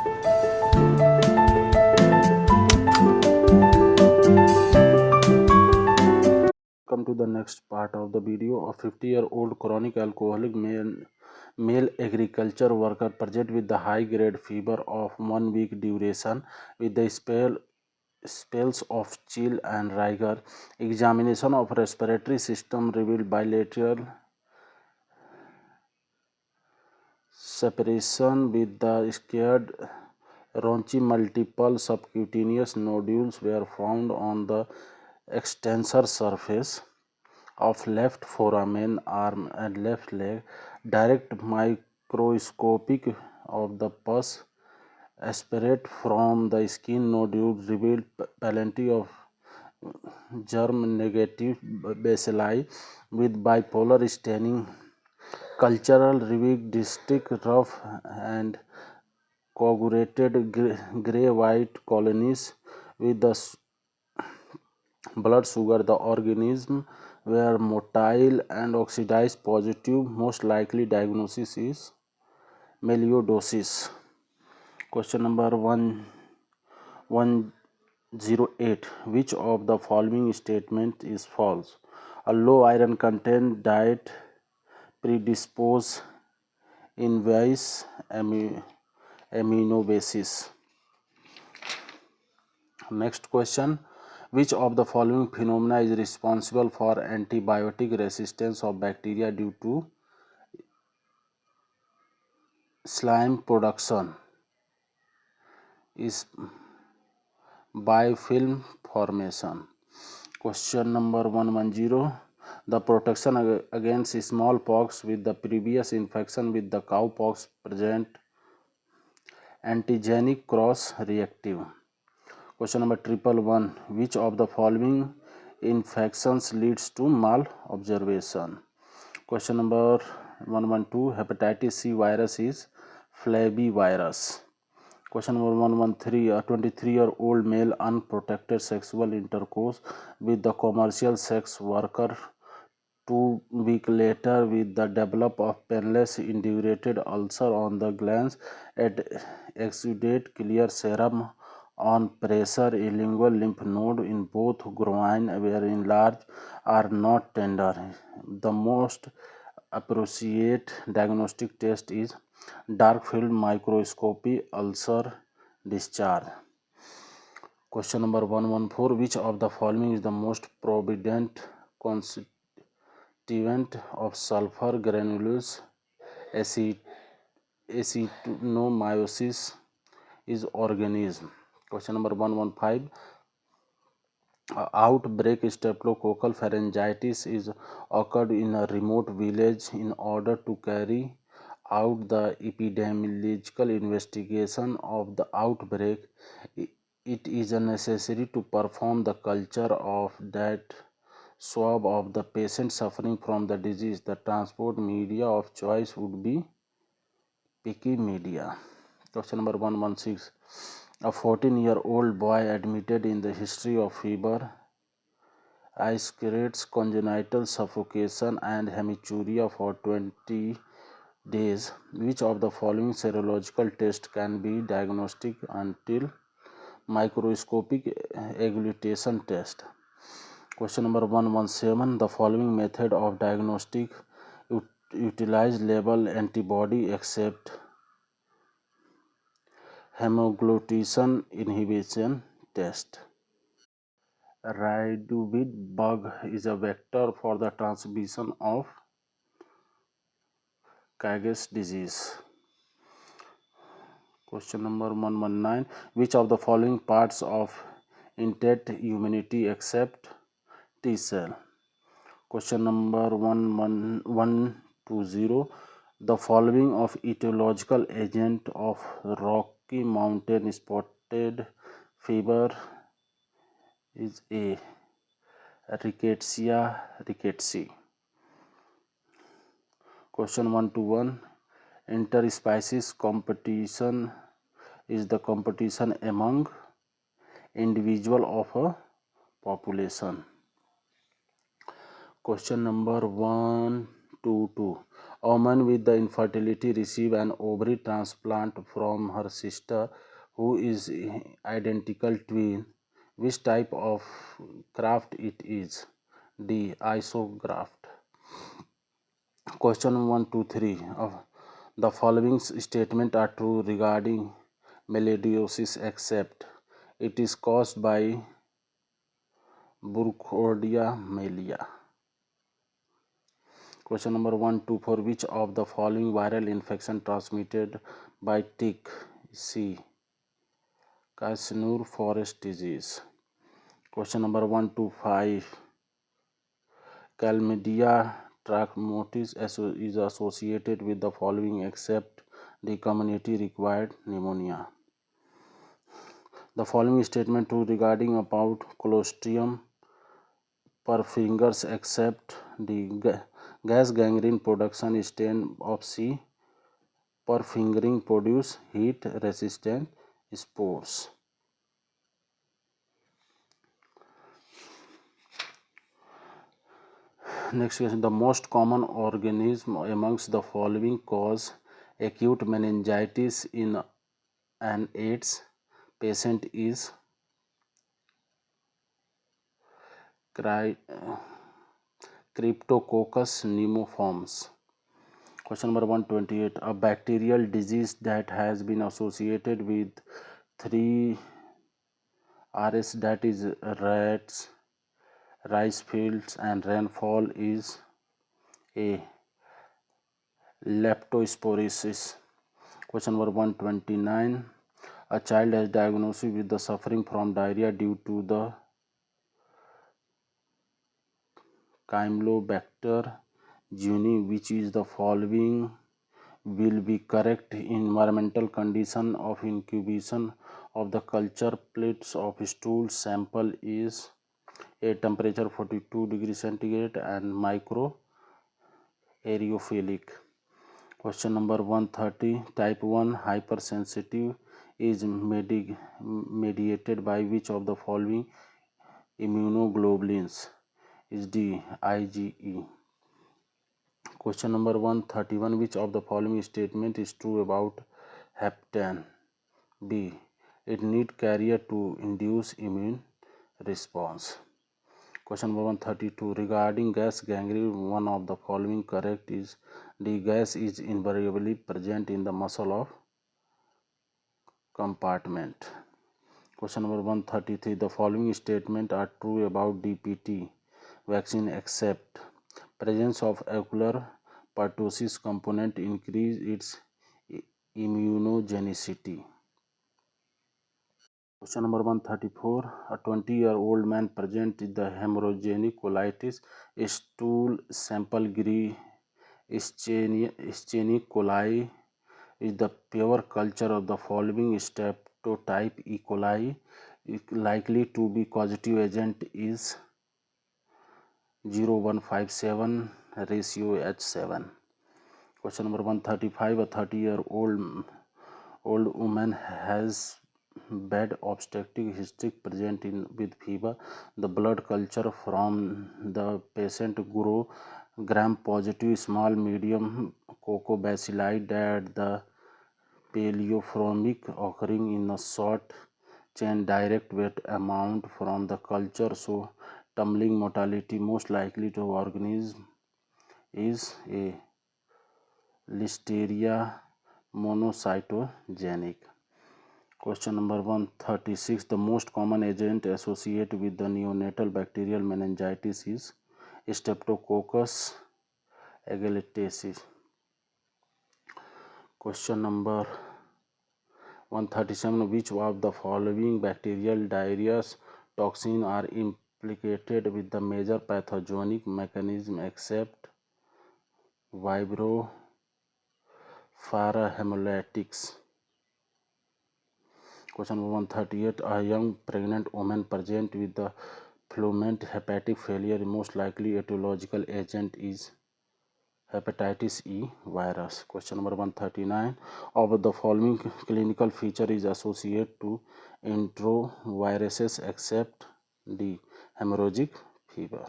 Come to the next part of the video. A 50-year-old chronic alcoholic male agriculture worker present with the high-grade fever of 1 week duration with the spells of chill and rigor. Examination of respiratory system revealed bilateral separation with the scared raunchy. Multiple subcutaneous nodules were found on the extensor surface of left foramen, arm, and left leg. Direct microscopic of the pus aspirate from the skin nodules revealed plenty of germ-negative bacilli with bipolar staining. Cultural revealed distinct rough and coagulated gray-white colonies with the blood sugar. The organism were motile and oxidized positive. Most likely diagnosis is melioidosis. Question number 108. Which of the following statement is false? A low iron content diet predispose inverse aminobasis. Next question. Which of the following phenomena is responsible for antibiotic resistance of bacteria due to slime production? Is biofilm formation. Question number 110. The protection against smallpox with the previous infection with the cowpox present antigenic cross reactive. Question number 111. Which of the following infections leads to malobservation? Question number 112. Hepatitis C virus is flavivirus. Question number 113. A 23-year-old male unprotected sexual intercourse with the commercial sex worker 2 weeks later with the develop of painless indurated ulcer on the glands and exudate clear serum on pressure. A lingual lymph node in both groin were enlarged are not tender. The most appropriate diagnostic test is dark field microscopy ulcer discharge. Question number 114. Which of the following is the most prominent constituent of sulfur granules acetinomyces is organism? Question number 115. Outbreak staphylococcal pharyngitis is occurred in a remote village. In order to carry out the epidemiological investigation of the outbreak, it is necessary to perform the culture of that swab of the patient suffering from the disease. The transport media of choice would be picky media. Question number 116. A 14-year-old boy admitted in the history of fever, isolates congenital suffocation and hematuria for 20 days. Which of the following serological tests can be diagnostic until microscopic agglutination test? Question number 117. The following method of diagnostic utilize label antibody except hemagglutination inhibition test. Rhinovid bug is a vector for the transmission of Chagas disease. Question number 119. Which of the following parts of innate immunity except T cell? Question number 120. The following of etiological agent of Rocky Mountain spotted fever is A. Rickettsia rickettsii. Question 121. Interspecies competition is the competition among individual of a population. Question number 122. A woman with the infertility receive an ovary transplant from her sister who is identical twin. Which type of graft it is? D. Isograft. Question 1, 2, 3. The following statements are true regarding melioidosis except it is caused by Burkholderia malia. Question number 1, 2, 4. Which of the following viral infection transmitted by tick? C. Cassinour forest disease. Question number 1 to 5. Chlamydia trachomatis is associated with the following except the community-acquired pneumonia. The following statement true regarding about Clostridium perfringens except the gas gangrene production strain of C. perfringens produce heat-resistant spores. Next question. The most common organism amongst the following cause acute meningitis in an AIDS patient is Cryptococcus pneumoforms. Question number 128. A bacterial disease that has been associated with 3 Rs, that is rats, rice fields and rainfall is A. Leptospirosis. Question number 129. A child has diagnosed with the suffering from diarrhea due to the Campylobacter jejuni. Which is the following will be correct? Environmental condition of incubation of the culture plates of stool sample is A. Temperature 42 degrees centigrade and micro aerophilic. Question number 130. Type 1 hypersensitive is mediated by which of the following immunoglobulins? Is D. IgE. Question number 131. Which of the following statement is true about heptane? B. It need carrier to induce immune response. Question number 132. Regarding gas gangrene, one of the following correct is the gas is invariably present in the muscle of compartment. Question number 133. The following statements are true about DPT vaccine except presence of ocular pertussis component increase its immunogenicity. Question number 134. A 20-year-old man present with the hemorrhagic colitis stool sample Escherichia coli is the pure culture of the following streptotype E. coli. Likely to be causative agent is 0157 ratio H7. Question number 135. A 30-year-old woman has bad obstetric history present with fever. The blood culture from the patient grow gram-positive small medium coccobacilli that the paleoformic occurring in a short chain direct weight amount from the culture, so tumbling mortality most likely to organism is A. Listeria monocytogenic. Question number 136. The most common agent associated with the neonatal bacterial meningitis is Streptococcus agalactiaceae. Question number 137. Which of the following bacterial diarrhea toxins are implicated with the major pathogenic mechanism except Vibrio parahemolytics? Question number 138. A young pregnant woman present with the fulminant hepatic failure, most likely etiological agent is hepatitis E virus. Question number 139. Of the following clinical feature is associated to enteroviruses except D. hemorrhagic fever?